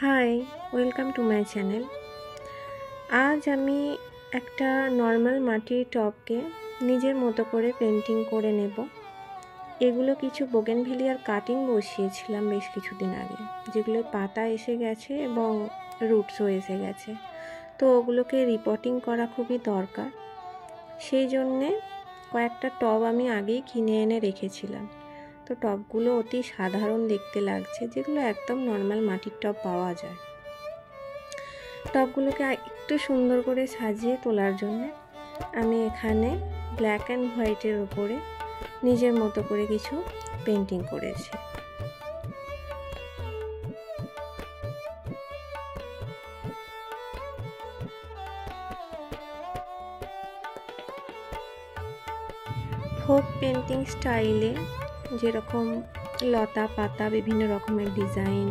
High, welcome to my channel. আজ আমি একটা নর্মাল মাটির টবকে নিজের মতো করে পেন্টিং করে নেব। এগুলো কিছু বোগেনভিলিয়ার কাটিং বসিয়েছিলাম বেশ কিছুদিন আগে, যেগুলো পাতা এসে গেছে এবং রুটসও এসে গেছে। তো ওগুলোকে রিপোর্টিং করা খুবই দরকার। সেই জন্যে কয়েকটা টব আমি আগেই কিনে এনে রেখেছিলাম। তো টবগুলো অতি সাধারণ দেখতে লাগছে, যেগুলো একদম নর্মাল মাটির টব পাওয়া যায়। টবগুলোকে একটু সুন্দর করে সাজিয়ে তোলার জন্য আমি এখানে ব্ল্যাক অ্যান্ড হোয়াইটের উপরে নিজের মতো করে কিছু পেন্টিং করেছি। ফোক পেন্টিং স্টাইলে যেরকম লতা পাতা, বিভিন্ন রকমের ডিজাইন,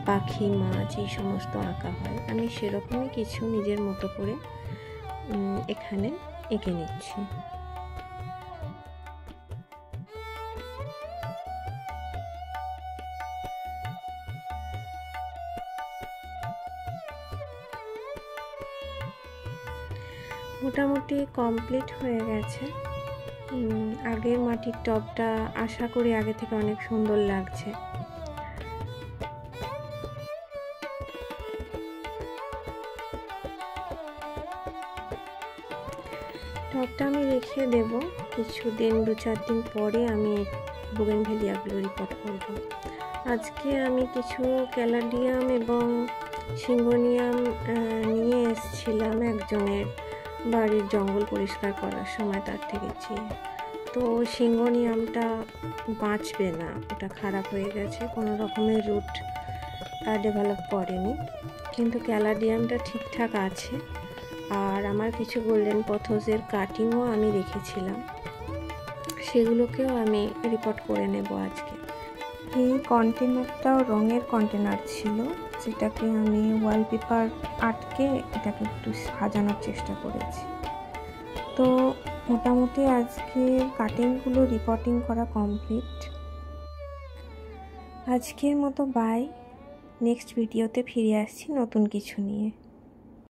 পাখি, মাছ, এই সমস্ত আঁকা হয়, আমি সেরকমই কিছু নিজের মতো করে এখানে এঁকে নিচ্ছি। মোটামুটি কমপ্লিট হয়ে গেছে। আগের মাটির টবটা আশা করি আগে থেকে অনেক সুন্দর লাগছে। টবটা আমি রেখে দেব কিছুদিন, 2-4 দিন পরে আমি বোগেনভিলিয়াগুলো রিপোর্ট করব। আজকে আমি কিছু ক্যালাডিয়াম এবং সিঙ্গোনিয়াম নিয়ে এসেছিলাম একজনের বাড়ির জঙ্গল পরিষ্কার করার সময়, তার থেকে চেয়ে। তো সিঙ্গোনিয়ামটা বাঁচবে না, ওটা খারাপ হয়ে গেছে, কোনো রকমের রুট ডেভেলপ করেনি, কিন্তু ক্যালাডিয়ামটা ঠিকঠাক আছে। আর আমার কিছু গোল্ডেন পথসের কাটিংও আমি রেখেছিলাম, সেগুলোকেও আমি রিপোর্ট করে নেব আজকে। এই কন্টেনারটাও রঙের কন্টেনার ছিল, যেটাকে আমি ওয়ালপেপার আটকে এটাকে একটু সাজানোর চেষ্টা করেছি। তো মোটামুটি আজকে কাটিংগুলো রিপোর্টিং করা কমপ্লিট। আজকের মতো বাই। নেক্সট ভিডিওতে ফিরে আসছি নতুন কিছু নিয়ে।